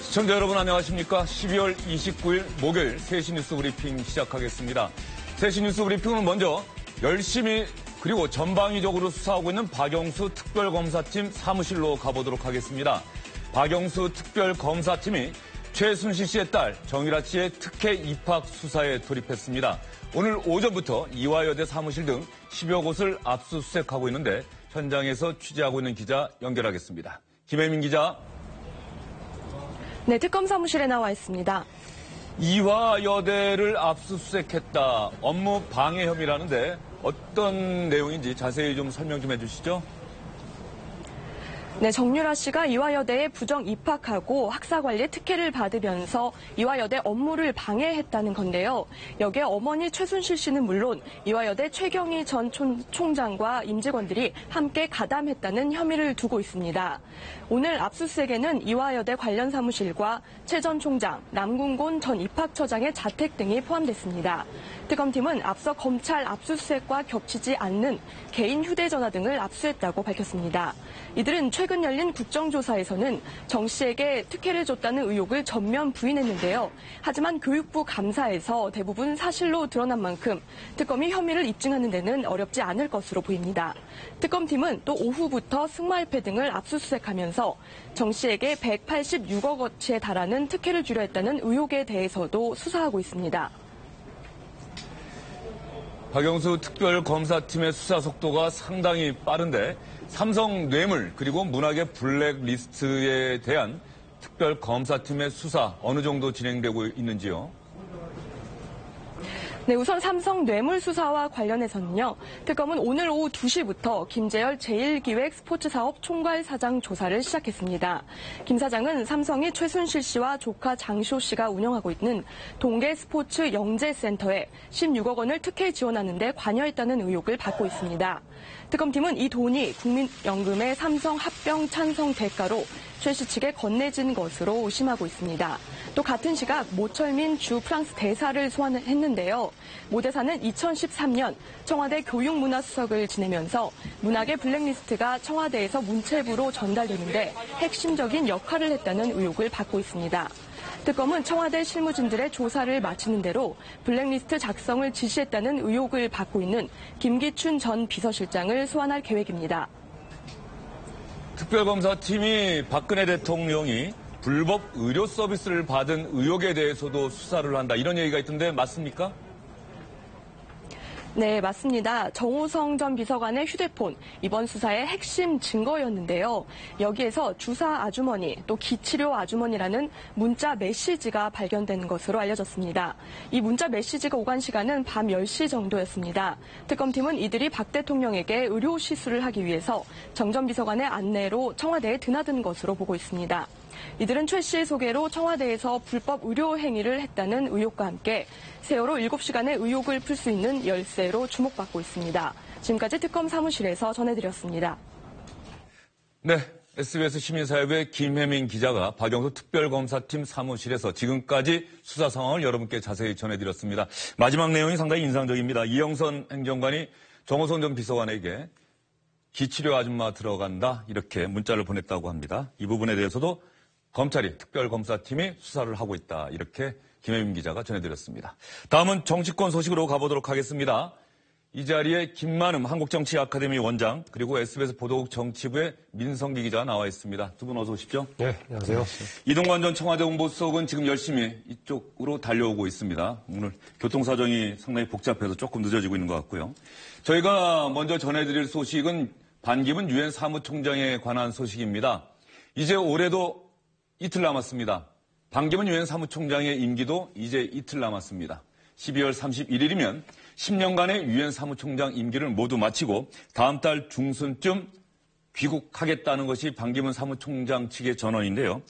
시청자 여러분 안녕하십니까? 12월 29일 목요일 3시 뉴스 브리핑 시작하겠습니다. 3시 뉴스 브리핑은 먼저 열심히 그리고 전방위적으로 수사하고 있는 박영수 특별검사팀 사무실로 가보도록 하겠습니다. 박영수 특별검사팀이 최순실 씨의 딸 정유라 씨의 특혜 입학 수사에 돌입했습니다. 오늘 오전부터 이화여대 사무실 등 10여 곳을 압수수색하고 있는데 현장에서 취재하고 있는 기자 연결하겠습니다. 김혜민 기자. 네, 특검 사무실에 나와 있습니다. 이화여대를 압수수색했다. 업무 방해 혐의라는데 어떤 내용인지 자세히 좀 설명 좀 해주시죠. 네, 정유라 씨가 이화여대에 부정 입학하고 학사 관리 특혜를 받으면서 이화여대 업무를 방해했다는 건데요. 여기에 어머니 최순실 씨는 물론 이화여대 최경희 전 총장과 임직원들이 함께 가담했다는 혐의를 두고 있습니다. 오늘 압수수색에는 이화여대 관련 사무실과 최 전 총장, 남궁곤 전 입학처장의 자택 등이 포함됐습니다. 특검팀은 앞서 검찰 압수수색과 겹치지 않는 개인 휴대전화 등을 압수했다고 밝혔습니다. 이들은 최근 열린 국정조사에서는 정 씨에게 특혜를 줬다는 의혹을 전면 부인했는데요. 하지만 교육부 감사에서 대부분 사실로 드러난 만큼 특검이 혐의를 입증하는 데는 어렵지 않을 것으로 보입니다. 특검팀은 또 오후부터 승마협회 등을 압수수색하면서 정 씨에게 186억 원치에 달하는 특혜를 주려 했다는 의혹에 대해서도 수사하고 있습니다. 박영수 특별검사팀의 수사 속도가 상당히 빠른데 삼성 뇌물 그리고 문학의 블랙리스트에 대한 특별검사팀의 수사 어느 정도 진행되고 있는지요? 네, 우선 삼성 뇌물 수사와 관련해서는요. 특검은 오늘 오후 2시부터 김재열 제1기획 스포츠사업 총괄 사장 조사를 시작했습니다. 김 사장은 삼성이 최순실 씨와 조카 장시호 씨가 운영하고 있는 동계 스포츠 영재센터에 16억 원을 특혜 지원하는 데 관여했다는 의혹을 받고 있습니다. 특검팀은 이 돈이 국민연금의 삼성 합병 찬성 대가로 최 씨 측에 건네진 것으로 의심하고 있습니다. 또 같은 시각 모철민 주 프랑스 대사를 소환했는데요. 모 대사는 2013년 청와대 교육문화수석을 지내면서 문학의 블랙리스트가 청와대에서 문체부로 전달되는데 핵심적인 역할을 했다는 의혹을 받고 있습니다. 특검은 청와대 실무진들의 조사를 마치는 대로 블랙리스트 작성을 지시했다는 의혹을 받고 있는 김기춘 전 비서실장을 소환할 계획입니다. 특별검사팀이 박근혜 대통령이 불법 의료 서비스를 받은 의혹에 대해서도 수사를 한다. 이런 얘기가 있던데 맞습니까? 네, 맞습니다. 정호성 전 비서관의 휴대폰, 이번 수사의 핵심 증거였는데요. 여기에서 주사 아주머니, 또 기치료 아주머니라는 문자 메시지가 발견된 것으로 알려졌습니다. 이 문자 메시지가 오간 시간은 밤 10시 정도였습니다. 특검팀은 이들이 박 대통령에게 의료 시술을 하기 위해서 정 전 비서관의 안내로 청와대에 드나든 것으로 보고 있습니다. 이들은 최 씨의 소개로 청와대에서 불법 의료 행위를 했다는 의혹과 함께 세월호 7시간의 의혹을 풀 수 있는 열쇠로 주목받고 있습니다. 지금까지 특검 사무실에서 전해드렸습니다. 네, SBS 시민사회부의 김혜민 기자가 박영수 특별검사팀 사무실에서 지금까지 수사 상황을 여러분께 자세히 전해드렸습니다. 마지막 내용이 상당히 인상적입니다. 이영선 행정관이 정호성 전 비서관에게 기치료 아줌마 들어간다 이렇게 문자를 보냈다고 합니다. 이 부분에 대해서도 검찰이 특별검사팀이 수사를 하고 있다. 이렇게 김혜민 기자가 전해드렸습니다. 다음은 정치권 소식으로 가보도록 하겠습니다. 이 자리에 김만음 한국정치 아카데미 원장 그리고 SBS 보도국 정치부의 민성기 기자 나와 있습니다. 두 분 어서 오십시오. 네, 안녕하세요. 이동관 전 청와대 홍보수석은 지금 열심히 이쪽으로 달려오고 있습니다. 오늘 교통사정이 상당히 복잡해서 조금 늦어지고 있는 것 같고요. 저희가 먼저 전해드릴 소식은 반기문 유엔 사무총장에 관한 소식입니다. 이제 올해도 이틀 남았습니다. 반기문 유엔 사무총장의 임기도 이제 이틀 남았습니다. 12월 31일이면 10년간의 유엔 사무총장 임기를 모두 마치고 다음 달 중순쯤 귀국하겠다는 것이 반기문 사무총장 측의 전언인데요.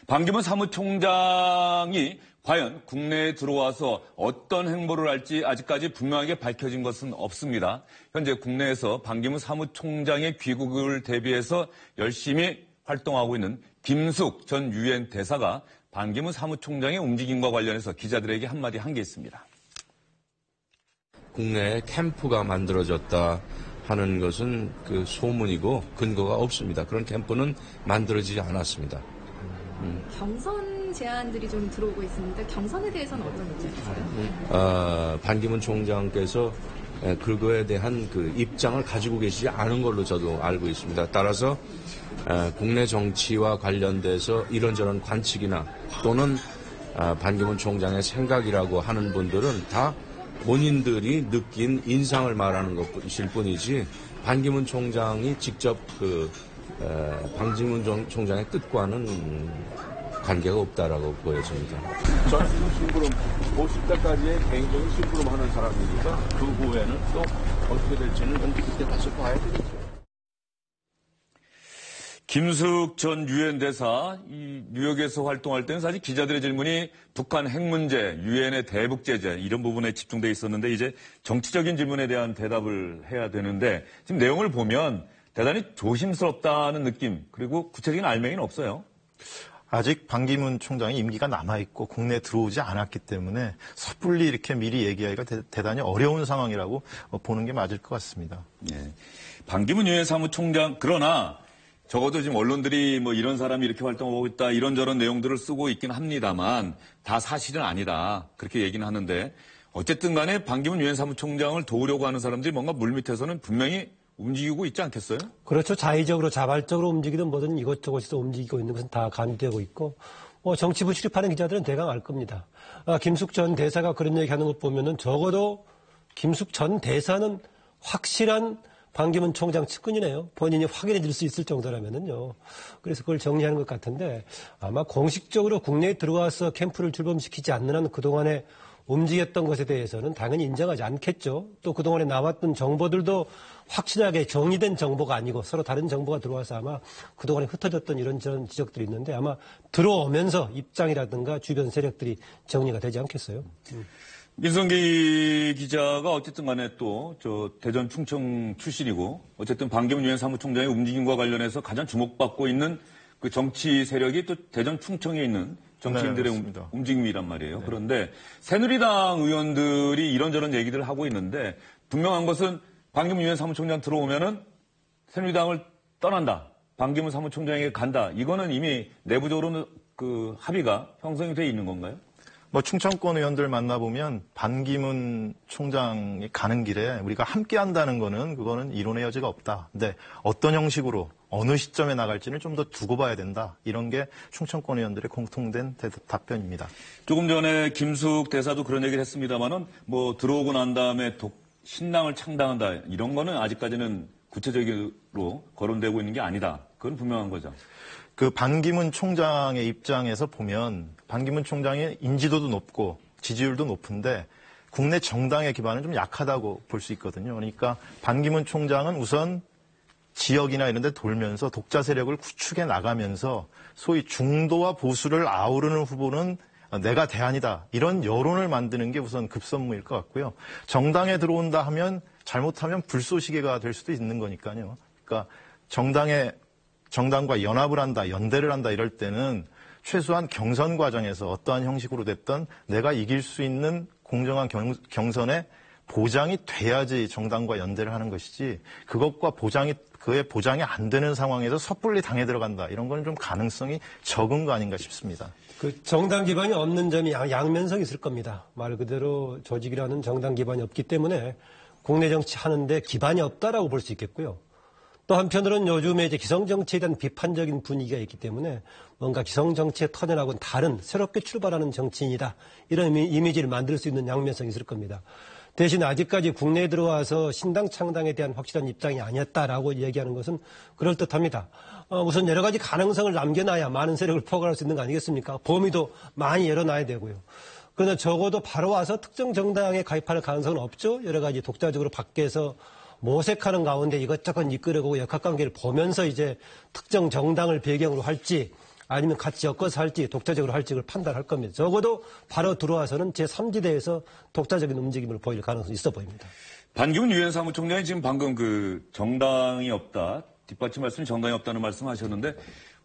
반기문 사무총장이 과연 국내에 들어와서 어떤 행보를 할지 아직까지 분명하게 밝혀진 것은 없습니다. 현재 국내에서 반기문 사무총장의 귀국을 대비해서 열심히 활동하고 있는 김숙 전 유엔 대사가 반기문 사무총장의 움직임과 관련해서 기자들에게 한마디 한 게 있습니다. 국내에 캠프가 만들어졌다 하는 것은 그 소문이고 근거가 없습니다. 그런 캠프는 만들어지지 않았습니다. 경선 제안들이 좀 들어오고 있습니다. 경선에 대해서는 어떤 입장이세요? 반기문 총장께서 그거에 대한 그 입장을 가지고 계시지 않은 걸로 저도 알고 있습니다. 따라서 국내 정치와 관련돼서 이런저런 관측이나 또는 반기문 총장의 생각이라고 하는 분들은 다 본인들이 느낀 인상을 말하는 것일 뿐이지 반기문 총장이 직접 반기문 총장의 뜻과는 관계가 없다라고 보여집니다. 저는 지금 심부름, 50대까지의 개인적인 심부름하는 사람이니까 그 후에는 또 어떻게 될지는 그때 가서 봐야 되겠죠. 김숙 전 유엔 대사, 이 뉴욕에서 활동할 때는 사실 기자들의 질문이 북한 핵 문제, 유엔의 대북 제재 이런 부분에 집중돼 있었는데 이제 정치적인 질문에 대한 대답을 해야 되는데 지금 내용을 보면 대단히 조심스럽다는 느낌 그리고 구체적인 알맹이는 없어요. 아직 반기문 총장이 임기가 남아있고 국내에 들어오지 않았기 때문에 섣불리 이렇게 미리 얘기하기가 대단히 어려운 상황이라고 보는 게 맞을 것 같습니다. 예. 반기문 유엔 사무총장 그러나 적어도 지금 언론들이 뭐 이런 사람이 이렇게 활동하고 있다 이런저런 내용들을 쓰고 있긴 합니다만 다 사실은 아니다 그렇게 얘기는 하는데 어쨌든 간에 반기문 유엔 사무총장을 도우려고 하는 사람들이 뭔가 물밑에서는 분명히 움직이고 있지 않겠어요? 그렇죠. 자의적으로 자발적으로 움직이든 뭐든 이것저것에서 움직이고 있는 것은 다 감지되고 있고 정치부 출입하는 기자들은 대강 알 겁니다. 김숙 전 대사가 그런 얘기하는 것 보면은 적어도 김숙 전 대사는 확실한 반기문 총장 측근이네요. 본인이 확인해 줄 수 있을 정도라면은요. 그래서 그걸 정리하는 것 같은데 아마 공식적으로 국내에 들어와서 캠프를 출범시키지 않는 한 그동안에 움직였던 것에 대해서는 당연히 인정하지 않겠죠. 또 그동안에 나왔던 정보들도 확실하게 정리된 정보가 아니고 서로 다른 정보가 들어와서 아마 그동안에 흩어졌던 이런저런 지적들이 있는데 아마 들어오면서 입장이라든가 주변 세력들이 정리가 되지 않겠어요. 민성기 기자가 어쨌든 간에 또 대전 충청 출신이고 어쨌든 반기문 유엔 사무총장의 움직임과 관련해서 가장 주목받고 있는 그 정치 세력이 또 대전 충청에 있는 정치인들의 네, 움직임이란 말이에요. 네. 그런데 새누리당 의원들이 이런저런 얘기들을 하고 있는데 분명한 것은 반기문 유엔 사무총장 들어오면은 새누리당을 떠난다. 반기문 사무총장에게 간다. 이거는 이미 내부적으로는 그 합의가 형성이 돼 있는 건가요? 충청권 의원들 만나보면 반기문 총장이 가는 길에 우리가 함께 한다는 그거는 이론의 여지가 없다. 근데 어떤 형식으로 어느 시점에 나갈지는 좀 더 두고 봐야 된다. 이런 게 충청권 의원들의 공통된 답변입니다. 조금 전에 김숙 대사도 그런 얘기를 했습니다만은 들어오고 난 다음에 신당을 창당한다. 이런 거는 아직까지는 구체적으로 거론되고 있는 게 아니다. 그건 분명한 거죠. 그 반기문 총장의 입장에서 보면 반기문 총장의 인지도도 높고 지지율도 높은데 국내 정당의 기반은 좀 약하다고 볼 수 있거든요. 그러니까 반기문 총장은 우선 지역이나 이런 데 돌면서 독자 세력을 구축해 나가면서 소위 중도와 보수를 아우르는 후보는 내가 대안이다. 이런 여론을 만드는 게 우선 급선무일 것 같고요. 정당에 들어온다 하면 잘못하면 불쏘시개가 될 수도 있는 거니까요. 그러니까 정당과 연합을 한다, 연대를 한다 이럴 때는 최소한 경선 과정에서 어떠한 형식으로 됐든 내가 이길 수 있는 공정한 경선에 보장이 돼야지 정당과 연대를 하는 것이지 그의 보장이 안 되는 상황에서 섣불리 당에 들어간다. 이런 건 좀 가능성이 적은 거 아닌가 싶습니다. 그 정당 기반이 없는 점이 양면성이 있을 겁니다. 말 그대로 조직이라는 정당 기반이 없기 때문에 국내 정치 하는데 기반이 없다라고 볼 수 있겠고요. 또 한편으로는 요즘에 이제 기성정치에 대한 비판적인 분위기가 있기 때문에 뭔가 기성정치의 터전하고는 다른 새롭게 출발하는 정치인이다. 이런 이미지를 만들 수 있는 양면성이 있을 겁니다. 대신 아직까지 국내에 들어와서 신당 창당에 대한 확실한 입장이 아니었다라고 얘기하는 것은 그럴듯합니다. 우선 여러 가지 가능성을 남겨놔야 많은 세력을 포괄할 수 있는 거 아니겠습니까? 범위도 많이 열어놔야 되고요. 그러나 적어도 바로 와서 특정 정당에 가입할 가능성은 없죠. 여러 가지 독자적으로 밖에서 모색하는 가운데 이것저것 이끌어가고 역학관계를 보면서 이제 특정 정당을 배경으로 할지 아니면 같이 엮어서 할지 독자적으로 할지 그걸 판단할 겁니다. 적어도 바로 들어와서는 제3지대에서 독자적인 움직임을 보일 가능성이 있어 보입니다. 반기문 유엔 사무총장이 지금 방금 그 정당이 없다, 뒷받침 말씀이 정당이 없다는 말씀하셨는데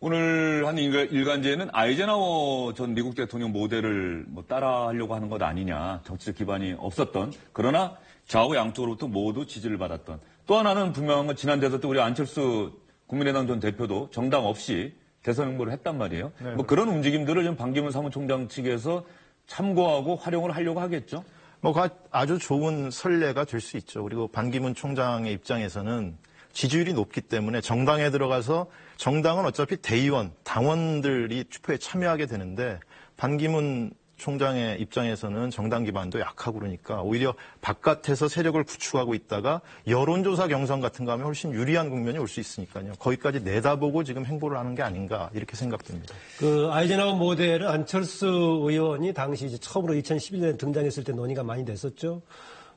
오늘 한 일간지에는 아이젠하워 전 미국 대통령 모델을 따라하려고 하는 것 아니냐, 정치적 기반이 없었던, 그러나 좌우 양쪽으로부터 모두 지지를 받았던, 또 하나는 분명한 건 지난 대선 때 우리 안철수 국민의당 전 대표도 정당 없이 대선 홍보를 했단 말이에요. 네, 뭐 그런 움직임들을 좀 반기문 사무총장 측에서 참고하고 활용을 하려고 하겠죠. 뭐 아주 좋은 선례가 될 수 있죠. 그리고 반기문 총장의 입장에서는 지지율이 높기 때문에 정당에 들어가서 정당은 어차피 대의원, 당원들이 투표에 참여하게 되는데 반기문 총장의 입장에서는 정당 기반도 약하고 그러니까 오히려 바깥에서 세력을 구축하고 있다가 여론조사 경선 같은 거 하면 훨씬 유리한 국면이 올 수 있으니까요. 거기까지 내다보고 지금 행보를 하는 게 아닌가 이렇게 생각됩니다. 그 아이젠하워 모델은 안철수 의원이 당시 이제 처음으로 2011년에 등장했을 때 논의가 많이 됐었죠.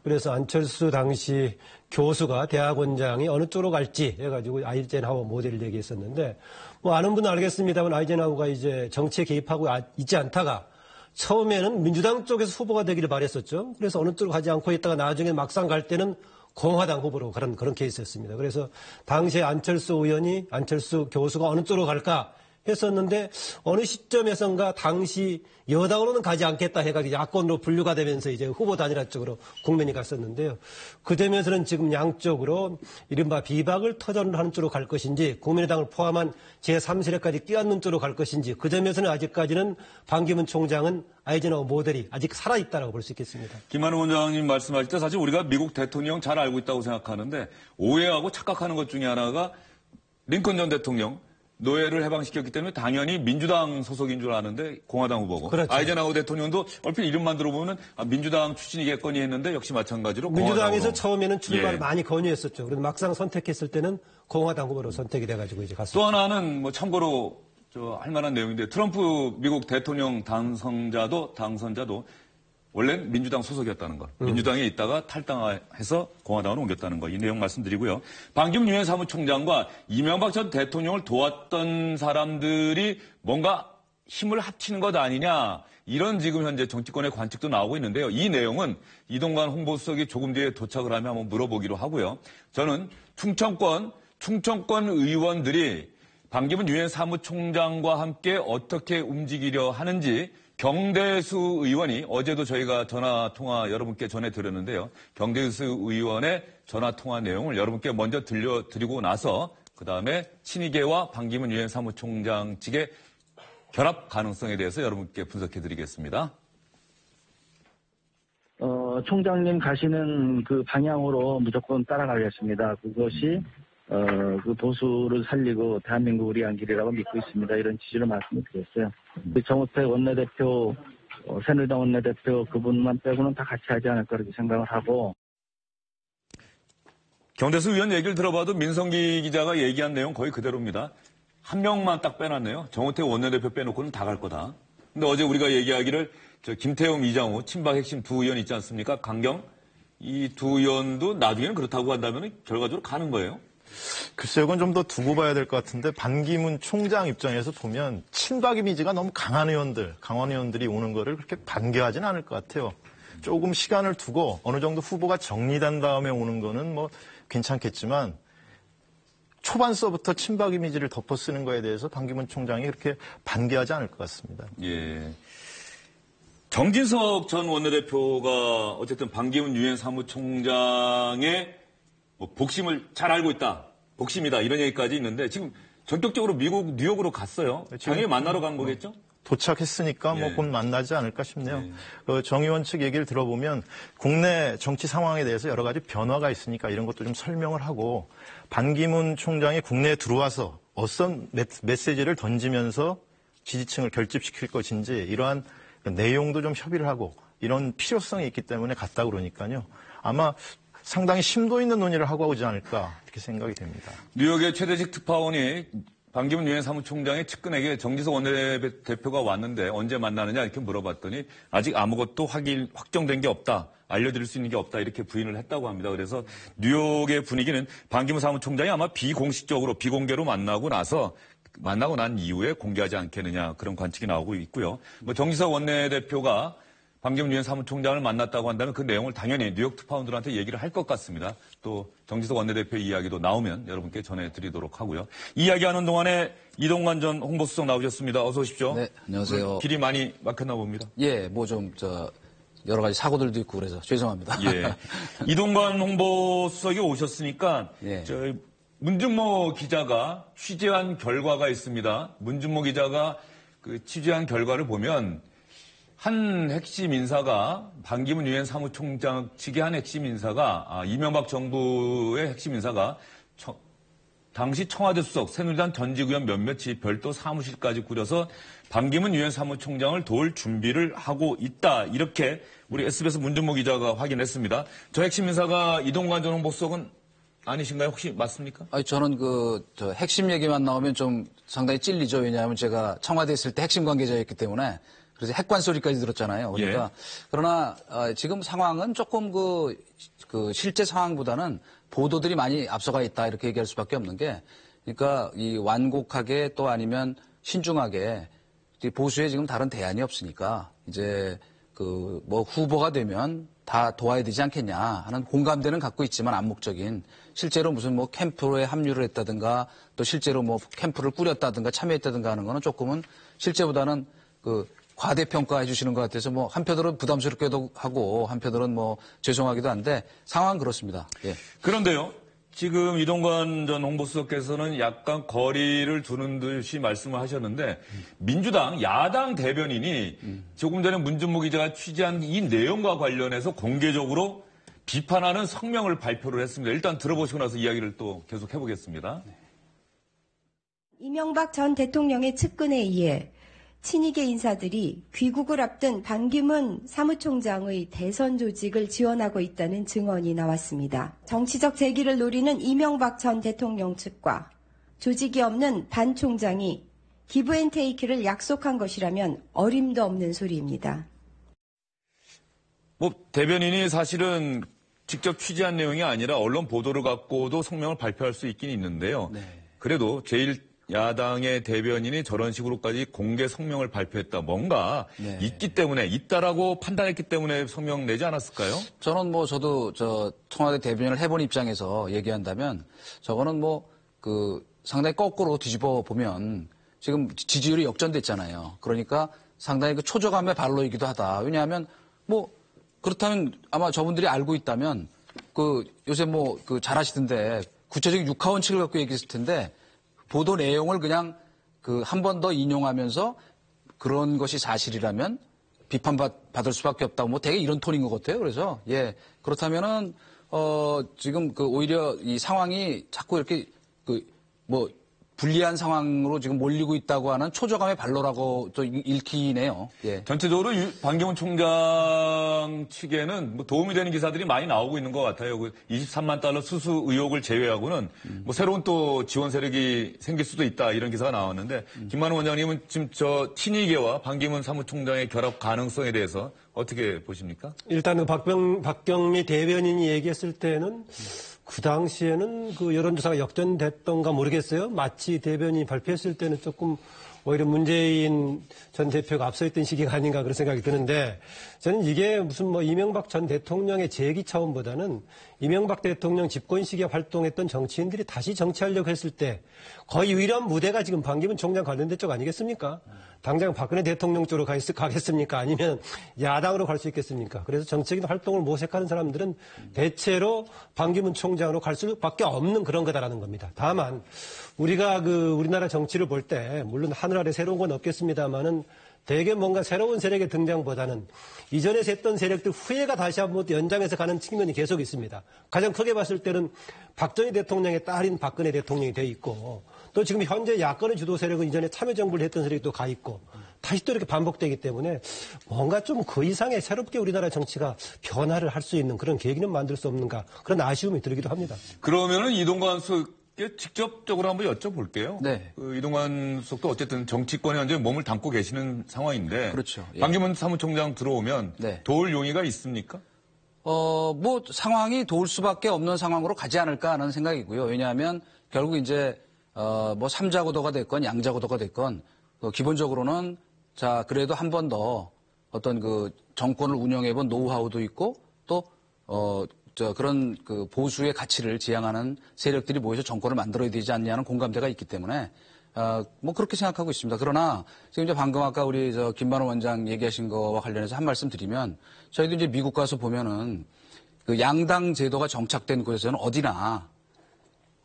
그래서 안철수 당시 교수가 대학원장이 어느 쪽으로 갈지 해가지고 아이젠하워 모델을 얘기했었는데 뭐 아는 분은 알겠습니다만 아이젠하워가 이제 정치에 개입하고 있지 않다가 처음에는 민주당 쪽에서 후보가 되기를 바랬었죠. 그래서 어느 쪽으로 가지 않고 있다가 나중에 막상 갈 때는 공화당 후보로 가는 그런 케이스였습니다. 그래서 당시에 안철수 교수가 어느 쪽으로 갈까 했었는데 어느 시점에선가 당시 여당으로는 가지 않겠다 해가지고 야권으로 분류가 되면서 이제 후보 단일화 쪽으로 국면이 갔었는데요. 그 되면서는 지금 양쪽으로 이른바 비박을 터전을 하는 쪽으로 갈 것인지 국민의당을 포함한 제3세력까지 끼얹는 쪽으로 갈 것인지 그 점에서는 아직까지는 반기문 총장은 아이젠하워 모델이 아직 살아있다고 볼 수 있겠습니다. 김한우 원장님 말씀하실 때 사실 우리가 미국 대통령 잘 알고 있다고 생각하는데 오해하고 착각하는 것 중에 하나가 링컨 전 대통령 노예를 해방시켰기 때문에 당연히 민주당 소속인 줄 아는데 공화당 후보고. 그렇죠. 아이젠하워 대통령도 얼핏 이름만 들어보면 민주당 출신이겠거니 했는데 역시 마찬가지로 민주당에서 처음에는 출마를 예. 많이 권유했었죠. 그런데 막상 선택했을 때는 공화당 후보로 선택이 돼가지고 이제 또 갔습니다. 하나는 뭐 참고로 할 만한 내용인데 트럼프 미국 대통령 당선자도 원래 민주당 소속이었다는 것. 민주당에 있다가 탈당해서 공화당으로 옮겼다는 것. 이 내용 말씀드리고요. 반기문 유엔 사무총장과 이명박 전 대통령을 도왔던 사람들이 뭔가 힘을 합치는 것 아니냐. 이런 지금 현재 정치권의 관측도 나오고 있는데요. 이 내용은 이동관 홍보수석이 조금 뒤에 도착을 하면 한번 물어보기로 하고요. 저는 충청권 의원들이 반기문 유엔 사무총장과 함께 어떻게 움직이려 하는지 경대수 의원이 어제도 저희가 전화통화 여러분께 전해드렸는데요. 경대수 의원의 전화통화 내용을 여러분께 먼저 들려드리고 나서 그다음에 친이계와 반기문 유엔 사무총장 측의 결합 가능성에 대해서 여러분께 분석해드리겠습니다. 총장님 가시는 그 방향으로 무조건 따라가겠습니다. 그것이 그 보수를 살리고 대한민국을 위한 길이라고 믿고 있습니다. 이런 취지로 말씀을 드렸어요. 정우택 원내대표, 새누리당 원내대표 그분만 빼고는 다 같이 하지 않을까 그렇게 생각을 하고. 경대수 의원 얘기를 들어봐도 민성기 기자가 얘기한 내용 거의 그대로입니다. 한 명만 딱 빼놨네요. 정우택 원내대표 빼놓고는 다 갈 거다. 근데 어제 우리가 얘기하기를 김태용, 이장우, 친박 핵심 두 의원 있지 않습니까? 강경. 이 두 의원도 나중에는 그렇다고 한다면 결과적으로 가는 거예요. 글쎄요, 이건 좀 더 두고 봐야 될 것 같은데 반기문 총장 입장에서 보면 친박 이미지가 너무 강한 의원들이 오는 거를 그렇게 반겨하진 않을 것 같아요. 조금 시간을 두고 어느 정도 후보가 정리된 다음에 오는 거는 뭐 괜찮겠지만 초반서부터 친박 이미지를 덮어 쓰는 거에 대해서 반기문 총장이 그렇게 반겨하지 않을 것 같습니다. 예. 정진석 전 원내대표가 어쨌든 반기문 유엔 사무총장의 복심을 잘 알고 있다. 복심이다. 이런 얘기까지 있는데 지금 전격적으로 미국 뉴욕으로 갔어요. 당연히 만나러 간 거겠죠? 도착했으니까 뭐 예. 곧 만나지 않을까 싶네요. 예. 정 의원 측 얘기를 들어보면 국내 정치 상황에 대해서 여러 가지 변화가 있으니까 이런 것도 좀 설명을 하고 반기문 총장이 국내에 들어와서 어떤 메시지를 던지면서 지지층을 결집시킬 것인지 이러한 내용도 좀 협의를 하고 이런 필요성이 있기 때문에 갔다 그러니까요. 아마 상당히 심도 있는 논의를 하고 오지 않을까 이렇게 생각이 됩니다. 뉴욕의 최대식 특파원이 반기문 유엔 사무총장의 측근에게 정진석 원내대표가 왔는데 언제 만나느냐 이렇게 물어봤더니 아직 아무것도 확정된 게 없다. 알려드릴 수 있는 게 없다. 이렇게 부인을 했다고 합니다. 그래서 뉴욕의 분위기는 반기문 사무총장이 아마 비공개로 만나고 난 이후에 공개하지 않겠느냐 그런 관측이 나오고 있고요. 뭐 정진석 원내대표가 반기문 유엔 사무총장을 만났다고 한다면 그 내용을 당연히 뉴욕 특파원들한테 얘기를 할 것 같습니다. 또 정진석 원내대표 이야기도 나오면 여러분께 전해드리도록 하고요. 이야기하는 동안에 이동관 전 홍보수석 나오셨습니다. 어서 오십시오. 네, 안녕하세요. 길이 많이 막혔나 봅니다. 예, 여러 가지 사고들도 있고 그래서 죄송합니다. 예. 이동관 홍보수석이 오셨으니까 예. 저희 문준모 기자가 취재한 결과가 있습니다. 문준모 기자가 그 취재한 결과를 보면 한 핵심 인사가 반기문 유엔 사무총장 측의 한 핵심 인사가 이명박 정부의 핵심 인사가 당시 청와대 수석, 새누리당 전직 의원 몇몇이 별도 사무실까지 꾸려서 반기문 유엔 사무총장을 도울 준비를 하고 있다. 이렇게 우리 SBS 문준모 기자가 확인했습니다. 저 핵심 인사가 이동관 전 홍보수석은 아니신가요? 혹시 맞습니까? 아니, 저는 저 핵심 얘기만 나오면 좀 상당히 찔리죠. 왜냐하면 제가 청와대에 있을 때 핵심 관계자였기 때문에 그래서 핵관 소리까지 들었잖아요. 그러니까 그러나 지금 상황은 조금 그 실제 상황보다는 보도들이 많이 앞서가 있다 이렇게 얘기할 수밖에 없는 게 그러니까 이 완곡하게 또 아니면 신중하게 보수에 지금 다른 대안이 없으니까 이제 그 뭐 후보가 되면 다 도와야 되지 않겠냐 하는 공감대는 갖고 있지만 암묵적인 실제로 무슨 뭐 캠프에 합류를 했다든가 또 실제로 뭐 캠프를 꾸렸다든가 참여했다든가 하는 거는 조금은 실제보다는 그 과대평가해 주시는 것 같아서 뭐 한편으로는 부담스럽기도 하고 한편으로는 뭐 죄송하기도 한데 상황은 그렇습니다. 예. 그런데요. 지금 이동관 전 홍보수석께서는 약간 거리를 두는 듯이 말씀을 하셨는데 민주당 야당 대변인이 조금 전에 문준모 기자가 취재한 이 내용과 관련해서 공개적으로 비판하는 성명을 발표를 했습니다. 일단 들어보시고 나서 이야기를 또 계속 해보겠습니다. 이명박 전 대통령의 측근에 의해 친이계 인사들이 귀국을 앞둔 반기문 사무총장의 대선 조직을 지원하고 있다는 증언이 나왔습니다. 정치적 재기를 노리는 이명박 전 대통령 측과 조직이 없는 반 총장이 기브앤테이크를 약속한 것이라면 어림도 없는 소리입니다. 뭐 대변인이 사실은 직접 취재한 내용이 아니라 언론 보도를 갖고도 성명을 발표할 수 있긴 있는데요. 그래도 야당의 대변인이 저런 식으로까지 공개 성명을 발표했다. 뭔가 있기 때문에 있다라고 판단했기 때문에 성명 내지 않았을까요? 저는 뭐 저도 저 청와대 대변인을 해본 입장에서 얘기한다면 저거는 뭐 그 상당히 거꾸로 뒤집어 보면 지금 지지율이 역전됐잖아요. 그러니까 상당히 그 초조감의 발로이기도 하다. 왜냐하면 뭐 그렇다면 아마 저분들이 알고 있다면 그 요새 뭐 그 잘하시던데 구체적인 육하원칙을 갖고 얘기했을 텐데 보도 내용을 그냥 그 한 번 더 인용하면서 그런 것이 사실이라면 비판받을 수밖에 없다고 뭐 되게 이런 톤인 것 같아요. 그래서 그렇다면은 지금 그 오히려 이 상황이 자꾸 이렇게 그 뭐 불리한 상황으로 지금 몰리고 있다고 하는 초조감의 발로라고 또 읽히네요. 예. 전체적으로 반기문 총장 측에는 뭐 도움이 되는 기사들이 많이 나오고 있는 것 같아요. 그 23만 달러 수수 의혹을 제외하고는 뭐 새로운 또 지원 세력이 생길 수도 있다 이런 기사가 나왔는데 김만우 원장님은 지금 저 친이계와 반기문 사무총장의 결합 가능성에 대해서 어떻게 보십니까? 일단 박경미 대변인이 얘기했을 때는 그 당시에는 그 여론조사가 역전됐던가 모르겠어요. 마치 대변인이 발표했을 때는 조금 오히려 문재인 전 대표가 앞서있던 시기가 아닌가 그런 생각이 드는데 저는 이게 무슨 뭐 이명박 전 대통령의 재기 차원보다는 이명박 대통령 집권 시기에 활동했던 정치인들이 다시 정치하려고 했을 때 거의 유일한 무대가 지금 반기문 총장 관련된 쪽 아니겠습니까? 당장 박근혜 대통령 쪽으로 가겠습니까? 아니면 야당으로 갈 수 있겠습니까? 그래서 정치적인 활동을 모색하는 사람들은 대체로 반기문 총장으로 갈 수밖에 없는 그런 거다라는 겁니다. 다만 우리가 그 우리나라 정치를 볼 때 물론 하늘 아래 새로운 건 없겠습니다만은 대개 뭔가 새로운 세력의 등장보다는 이전에 했던 세력들 후예가 다시 한번 연장해서 가는 측면이 계속 있습니다. 가장 크게 봤을 때는 박정희 대통령의 딸인 박근혜 대통령이 돼 있고 또 지금 현재 야권의 주도 세력은 이전에 참여정부를 했던 세력이 또 가 있고 다시 또 이렇게 반복되기 때문에 뭔가 좀 그 이상의 새롭게 우리나라 정치가 변화를 할 수 있는 그런 계기는 만들 수 없는가 그런 아쉬움이 들기도 합니다. 그러면은 이동관 수석께 직접적으로 한번 여쭤볼게요. 네. 그 이동관 수석도 어쨌든 정치권에 현재 몸을 담고 계시는 상황인데. 그렇죠. 예. 반기문 사무총장 들어오면 도울 용의가 있습니까? 뭐 상황이 도울 수밖에 없는 상황으로 가지 않을까 하는 생각이고요. 왜냐하면 결국 이제 뭐 삼자구도가 됐건 양자구도가 됐건 기본적으로는 자 그래도 한 번 더 어떤 그 정권을 운영해본 노하우도 있고 또 그런 그 보수의 가치를 지향하는 세력들이 모여서 정권을 만들어야 되지 않냐는 공감대가 있기 때문에 뭐 그렇게 생각하고 있습니다. 그러나 지금 이제 방금 아까 우리 김만호 원장 얘기하신 거와 관련해서 한 말씀 드리면 저희도 이제 미국 가서 보면은 그 양당 제도가 정착된 곳에서는 어디나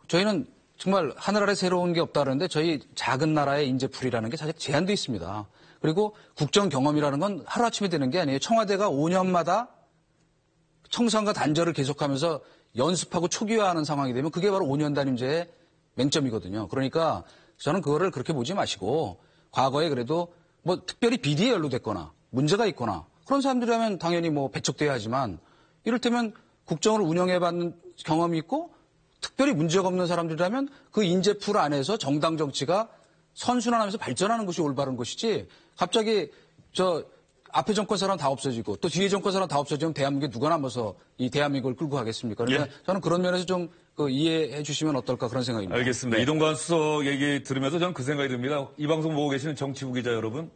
저희는 정말 하늘 아래 새로운 게 없다 그러는데 저희 작은 나라의 인재풀이라는 게 사실 제한돼 있습니다. 그리고 국정 경험이라는 건 하루아침에 되는 게 아니에요. 청와대가 5년마다 청산과 단절을 계속하면서 연습하고 초기화하는 상황이 되면 그게 바로 5년 단임제의 맹점이거든요. 그러니까 저는 그거를 그렇게 보지 마시고 과거에 그래도 뭐 특별히 비리에 연루됐거나 문제가 있거나 그런 사람들이라면 당연히 뭐 배척돼야 하지만 이를테면 국정을 운영해봤는 경험이 있고 특별히 문제가 없는 사람들이라면 그 인재풀 안에서 정당 정치가 선순환하면서 발전하는 것이 올바른 것이지 갑자기 저 앞에 정권 사람 다 없어지고 또 뒤에 정권 사람 다 없어지면 대한민국에 누가 남아서 이 대한민국을 끌고 가겠습니까? 그러니까 저는 그런 면에서 좀 이해해 주시면 어떨까 그런 생각입니다. 알겠습니다. 네. 이동관 수석 얘기 들으면서 저는 그 생각이 듭니다. 이 방송 보고 계시는 정치부 기자 여러분.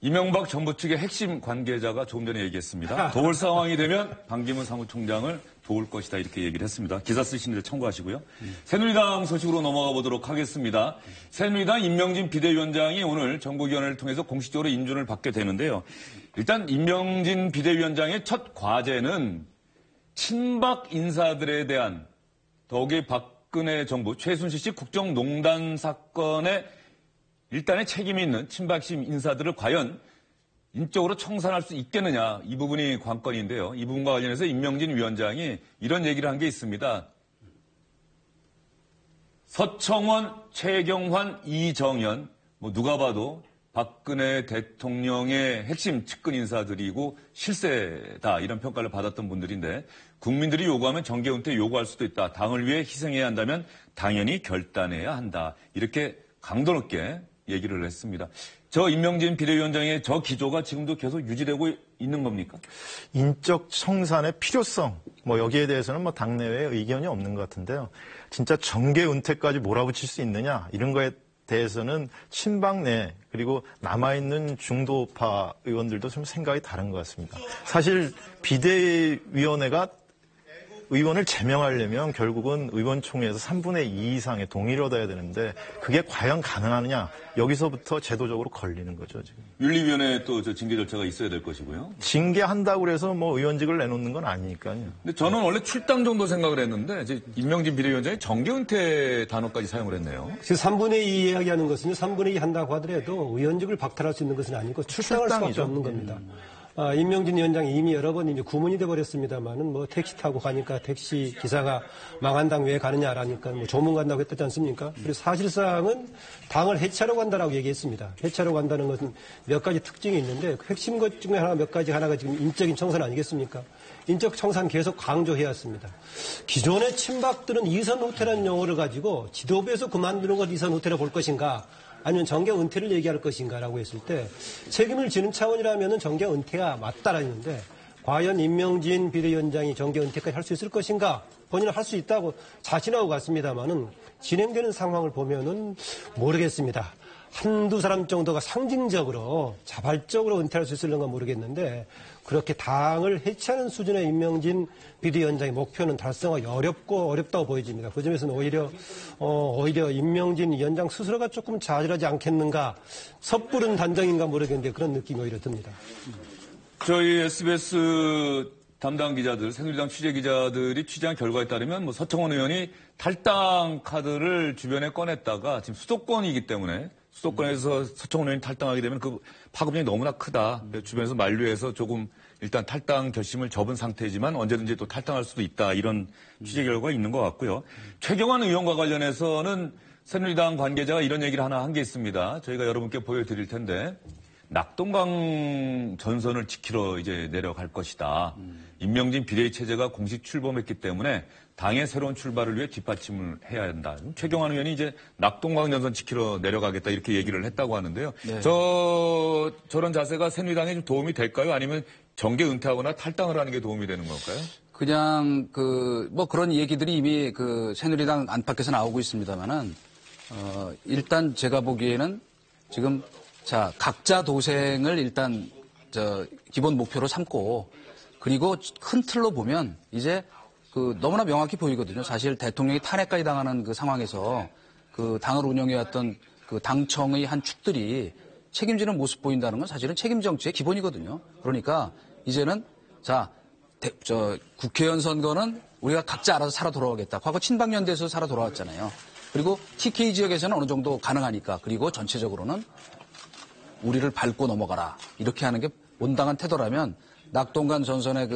이명박 정부 측의 핵심 관계자가 조금 전에 얘기했습니다. 도울 상황이 되면 반기문 사무총장을 도울 것이다 이렇게 얘기를 했습니다. 기사 쓰시는데 참고하시고요. 새누리당 소식으로 넘어가 보도록 하겠습니다. 새누리당 임명진 비대위원장이 오늘 전국위원회를 통해서 공식적으로 인준을 받게 되는데요. 일단 임명진 비대위원장의 첫 과제는 친박 인사들에 대한 더욱이 박근혜 정부 최순실 씨 국정농단 사건에 일단의 책임이 있는 친박심 인사들을 과연 인적으로 청산할 수 있겠느냐 이 부분이 관건인데요. 이 부분과 관련해서 임명진 위원장이 이런 얘기를 한 게 있습니다. 서청원, 최경환, 이정현 뭐 누가 봐도 박근혜 대통령의 핵심 측근 인사들이고 실세다 이런 평가를 받았던 분들인데 국민들이 요구하면 정계 은퇴 요구할 수도 있다. 당을 위해 희생해야 한다면 당연히 결단해야 한다. 이렇게 강도 높게 얘기를 했습니다. 저 임명진 비대위원장의 저 기조가 지금도 계속 유지되고 있는 겁니까? 인적 청산의 필요성, 뭐 여기에 대해서는 뭐 당내외에 의견이 없는 것 같은데요. 진짜 정계 은퇴까지 몰아붙일 수 있느냐 이런 거에 대해서는 친박 내 그리고 남아있는 중도파 의원들도 좀 생각이 다른 것 같습니다. 사실 비대위원회가 의원을 제명하려면 결국은 의원총회에서 3분의 2 이상의 동의를 얻어야 되는데 그게 과연 가능하느냐 여기서부터 제도적으로 걸리는 거죠 지금. 윤리위원회에 또 저 징계 절차가 있어야 될 것이고요. 징계한다고 해서 뭐 의원직을 내놓는 건 아니니까요. 근데 저는 원래 출당 정도 생각을 했는데 이제 임명진 비대위원장이 정계 은퇴 단어까지 사용을 했네요. 지금 3분의 2 이야기하는 것은 3분의 2 한다고 하더라도 의원직을 박탈할 수 있는 것은 아니고 출당할 수밖에 없는 겁니다. 임명진 위원장이 이미 여러 번 이제 구문이 돼버렸습니다만은 뭐 택시 타고 가니까 택시 기사가 망한 당 왜 가느냐라니까 뭐 조문 간다고 했지 않습니까? 그래서 사실상은 당을 해체하러 간다라고 얘기했습니다. 해체하러 간다는 것은 몇 가지 특징이 있는데 그 핵심 것 중에 하나가 지금 인적인 청산 아니겠습니까? 인적 청산 계속 강조해야 했습니다. 기존의 친박들은 이선 후퇴라는 용어를 가지고 지도부에서 그만두는 것 이선 후퇴로 볼 것인가? 아니면 정계 은퇴를 얘기할 것인가라고 했을 때 책임을 지는 차원이라면 정계 은퇴가 맞다라는데 과연 임명진 비대위원장이 정계 은퇴까지 할 수 있을 것인가? 본인은 할 수 있다고 자신하고 갔습니다만은 진행되는 상황을 보면은 모르겠습니다. 한두 사람 정도가 상징적으로 자발적으로 은퇴할 수 있을런가 모르겠는데 그렇게 당을 해체하는 수준의 임명진 비대위원장의 목표는 달성하기 어렵다고 보여집니다. 그 점에서는 오히려 임명진 위원장 스스로가 조금 좌절하지 않겠는가 섣부른 단정인가 모르겠는데 그런 느낌이 오히려 듭니다. 저희 SBS 담당 기자들, 새누리당 취재 기자들이 취재한 결과에 따르면 뭐 서청원 의원이 탈당 카드를 주변에 꺼냈다가 지금 수도권이기 때문에 수도권에서 서청원 의원이 탈당하게 되면 그 파급력이 너무나 크다. 주변에서 만류해서 조금 일단 탈당 결심을 접은 상태지만 언제든지 또 탈당할 수도 있다. 이런 취재 결과가 있는 것 같고요. 최경환 의원과 관련해서는 새누리당 관계자가 이런 얘기를 하나 한 게 있습니다. 저희가 여러분께 보여드릴 텐데 낙동강 전선을 지키러 이제 내려갈 것이다. 임명진 비대위 체제가 공식 출범했기 때문에 당의 새로운 출발을 위해 뒷받침을 해야 한다. 최경환 의원이 이제 낙동강 전선 지키러 내려가겠다 이렇게 얘기를 했다고 하는데요. 네. 저런 자세가 새누리당에 좀 도움이 될까요? 아니면 정계 은퇴하거나 탈당을 하는 게 도움이 되는 걸까요? 그냥 뭐 그런 얘기들이 이미 새누리당 안팎에서 나오고 있습니다만은 일단 제가 보기에는 지금 각자 도생을 일단 기본 목표로 삼고 그리고 큰 틀로 보면 이제 너무나 명확히 보이거든요. 사실 대통령이 탄핵까지 당하는 그 상황에서 당을 운영해왔던 당청의 한 축들이 책임지는 모습 보인다는 건 사실은 책임 정치의 기본이거든요. 그러니까 이제는 국회의원 선거는 우리가 각자 알아서 살아 돌아오겠다. 과거 친박연대에서 살아 돌아왔잖아요. 그리고 TK 지역에서는 어느 정도 가능하니까. 그리고 전체적으로는 우리를 밟고 넘어가라. 이렇게 하는 게 온당한 태도라면 낙동강 전선의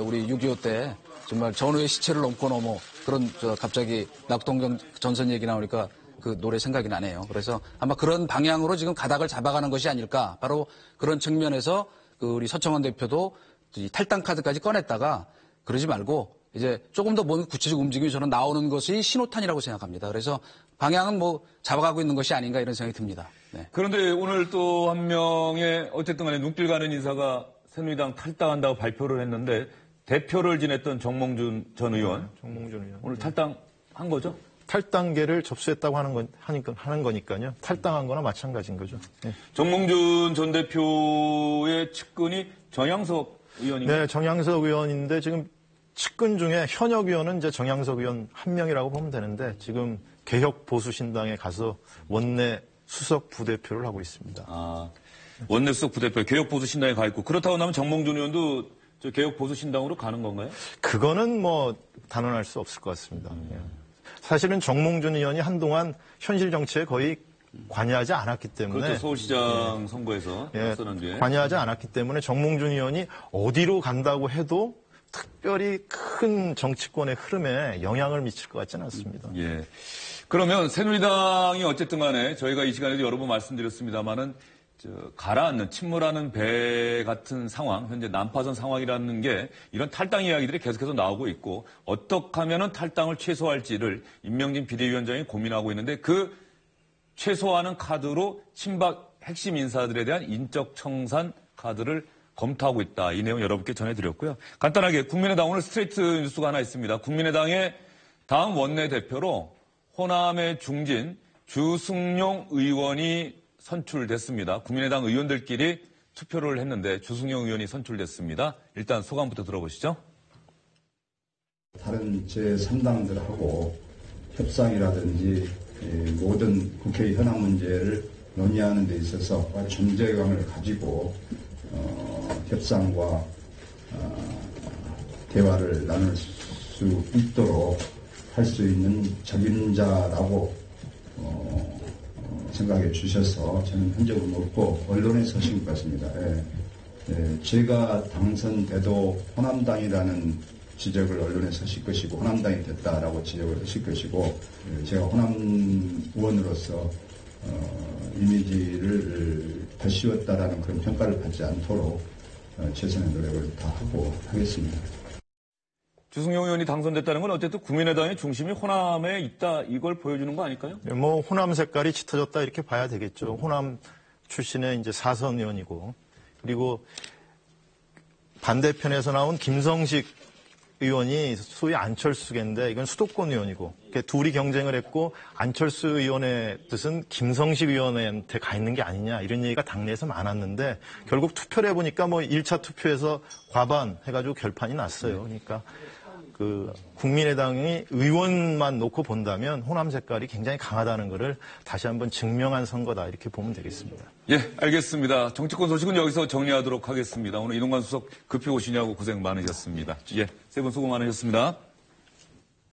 우리 6.25 때 정말 전우의 시체를 넘고 넘어 그런 갑자기 낙동강 전선 얘기 나오니까 그 노래 생각이 나네요. 그래서 아마 그런 방향으로 지금 가닥을 잡아가는 것이 아닐까. 바로 그런 측면에서 우리 서청원 대표도 이 탈당 카드까지 꺼냈다가 그러지 말고 이제 조금 더 뭔 구체적 움직임이 저는 나오는 것이 신호탄이라고 생각합니다. 그래서 방향은 뭐 잡아가고 있는 것이 아닌가 이런 생각이 듭니다. 네. 그런데 오늘 또 한 명의 어쨌든 간에 눈길 가는 인사가 새누리당 탈당한다고 발표를 했는데 대표를 지냈던 정몽준 전 의원. 정몽준 의원. 오늘 탈당한 거죠? 탈당계를 접수했다고 하는 거니까요. 탈당한 거나 마찬가지인 거죠. 네. 정몽준 전 대표의 측근이 정양석 의원인가요? 네, 정양석 의원인데 지금 측근 중에 현역 의원은 이제 정양석 의원 한 명이라고 보면 되는데 지금 개혁 보수신당에 가서 원내 수석 부대표를 하고 있습니다. 아, 원내 수석 부대표 개혁 보수신당에 가 있고 그렇다고 하면 정몽준 의원도 저 개혁 보수신당으로 가는 건가요? 그거는 뭐 단언할 수 없을 것 같습니다. 사실은 정몽준 의원이 한동안 현실 정치에 거의 관여하지 않았기 때문에 그렇죠. 서울시장 선거에서 앞서는 뒤에 관여하지 않았기 때문에 정몽준 의원이 어디로 간다고 해도 특별히 큰 정치권의 흐름에 영향을 미칠 것 같지는 않습니다. 예. 그러면 새누리당이 어쨌든 간에 저희가 이 시간에도 여러 번 말씀드렸습니다만은 가라앉는 침몰하는 배 같은 상황, 현재 난파선 상황이라는 게 이런 탈당 이야기들이 계속해서 나오고 있고 어떻게 하면은 탈당을 최소화할지를 임명진 비대위원장이 고민하고 있는데 그 최소화하는 카드로 친박 핵심 인사들에 대한 인적 청산 카드를 검토하고 있다. 이 내용 여러분께 전해드렸고요. 간단하게 국민의당 오늘 스트레이트 뉴스가 하나 있습니다. 국민의당의 다음 원내대표로 호남의 중진 주승용 의원이 선출됐습니다. 국민의당 의원들끼리 투표를 했는데 주승용 의원이 선출됐습니다. 일단 소감부터 들어보시죠. 다른 제3당들하고 협상이라든지 모든 국회 현안 문제를 논의하는 데 있어서 존재감을 가지고 협상과 대화를 나눌 수 있도록 할 수 있는 적임자라고 생각해 주셔서 저는 흔적은 없고 언론에 서신 것 같습니다. 제가 당선돼도 호남당이라는 지적을 언론에 서실 것이고 호남당이 됐다라고 지적을 하실 것이고 제가 호남 의원으로서 이미지를 덧씌웠다라는 그런 평가를 받지 않도록 최선의 노력을 다하고 하겠습니다. 주승용 의원이 당선됐다는 건 어쨌든 국민의당의 중심이 호남에 있다 이걸 보여주는 거 아닐까요? 뭐 호남 색깔이 짙어졌다 이렇게 봐야 되겠죠. 호남 출신의 이제 4선 의원이고 그리고 반대편에서 나온 김성식 의원이 소위 안철수계인데 이건 수도권 의원이고 둘이 경쟁을 했고 안철수 의원의 뜻은 김성식 의원한테 가 있는 게 아니냐 이런 얘기가 당내에서 많았는데 결국 투표를 해보니까 뭐 1차 투표에서 과반 해가지고 결판이 났어요. 그러니까 그 국민의당이 의원만 놓고 본다면 호남 색깔이 굉장히 강하다는 것을 다시 한번 증명한 선거다 이렇게 보면 되겠습니다. 예, 알겠습니다. 정치권 소식은 여기서 정리하도록 하겠습니다. 오늘 이동관 수석 급히 오시냐고 고생 많으셨습니다. 예, 세 분 수고 많으셨습니다.